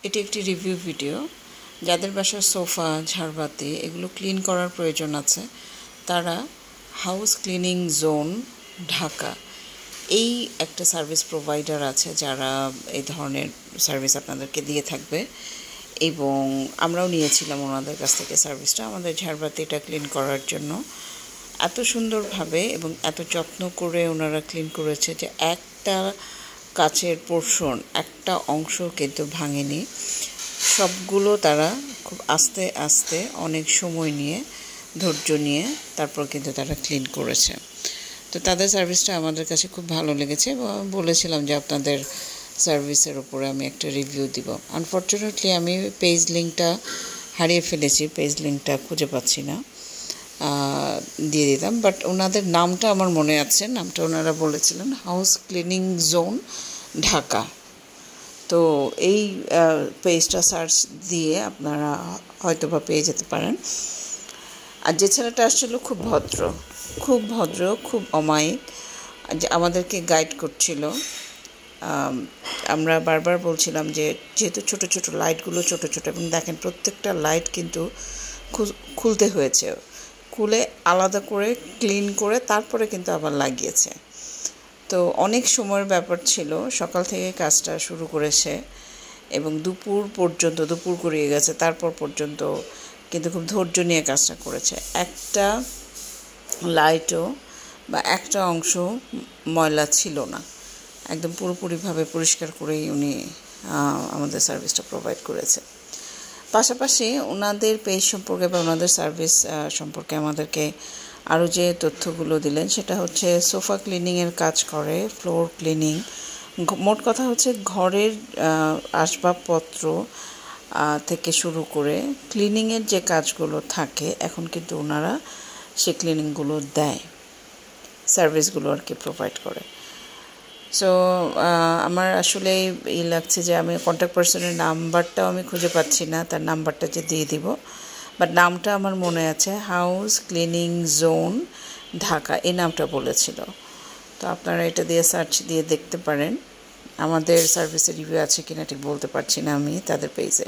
এটি একটি review video. যাদের বাসার সোফা, ঝাড়বাতি এগুলো ক্লিন করার প্রয়োজন আছে, তারা হাউস ক্লিনিং জোন ঢাকা এই একটা সার্ভিস প্রোভাইডার আছে যারা এই ধরনের সার্ভিস আপনাদেরকে দিয়ে থাকবে, এবং আমরাও নিয়েছিলাম ওনাদের কাছ থেকে সার্ভিসটা আমাদের ঝাড়বাতিটা ক্লিন করার জন্য। এত সুন্দরভাবে এবং এত যত্ন করে ওনারা ক্লিন করেছে যে একটা কাচের পোর্শন, একটা অংশ কিন্তু ভাঙেনি। সবগুলো তারা খুব আস্তে আস্তে অনেক সময় নিয়ে, ধৈর্য নিয়ে তারপর কিন্তু তারা ক্লিন করেছে। তো তাদের সার্ভিসটা আমাদের কাছে খুব ভালো লেগেছে এবং আমি বলেছিলাম যে আপনাদের সার্ভিসের উপরে আমি একটা রিভিউ দিব। আনফর্চুনেটলি আমি পেজ লিঙ্কটা হারিয়ে ফেলেছি, পেজ লিঙ্কটা খুঁজে পাচ্ছি না, দিয়ে দিতাম। বাট ওনাদের নামটা আমার মনে আছে, নামটা ওনারা বলেছিলেন হাউস ক্লিনিং জোন ঢাকা। তো এই পেজটা সার্চ দিয়ে আপনারা হয়তো বা পেয়ে যেতে পারেন। আর যে ছেলেটা আসছিল খুব ভদ্র, খুব অমায়িক, যে আমাদেরকে গাইড করছিল। আমরা বারবার বলছিলাম যে যেহেতু ছোট ছোট লাইটগুলো ছোট ছোট, এবং দেখেন প্রত্যেকটা লাইট কিন্তু খুলতে হয়েছে, খুলে আলাদা করে ক্লিন করে তারপরে কিন্তু আবার লাগিয়েছে। তো অনেক সময়ের ব্যাপার ছিল, সকাল থেকে কাজটা শুরু করেছে এবং দুপুর গড়িয়ে গেছে, তারপর পর্যন্ত কিন্তু খুব ধৈর্য নিয়ে কাজটা করেছে। একটা লাইটও বা একটা অংশ ময়লা ছিল না, একদম পুরোপুরিভাবে পরিষ্কার করেই উনি আমাদের সার্ভিসটা প্রোভাইড করেছে। পাশাপাশি ওনাদের পেজ সম্পর্কে বা ওনাদের সার্ভিস সম্পর্কে আমাদেরকে আরও যে তথ্যগুলো দিলেন সেটা হচ্ছে সোফা ক্লিনিংয়ের কাজ করে, ফ্লোর ক্লিনিং, মোট কথা হচ্ছে ঘরের আসবাবপত্র থেকে শুরু করে ক্লিনিংয়ের যে কাজগুলো থাকে এখন কিন্তু ওনারা সে ক্লিনিংগুলো দেয়, সার্ভিসগুলো আর কি প্রোভাইড করে। সো আমার আসলে লাগছে যে আমি কন্ট্যাক্ট পার্সনের নাম্বারটাও আমি খুঁজে পাচ্ছি না, তার নাম্বারটা যে দিয়ে দিব, বাট নামটা আমার মনে আছে, হাউস ক্লিনিং জোন ঢাকা এই নামটা বলেছিল। তো আপনারা এটা দিয়ে সার্চ দিয়ে দেখতে পারেন। আমাদের সার্ভিসের রিভিউ আছে কিনা ঠিক বলতে পারছি না আমি তাদের পেজে।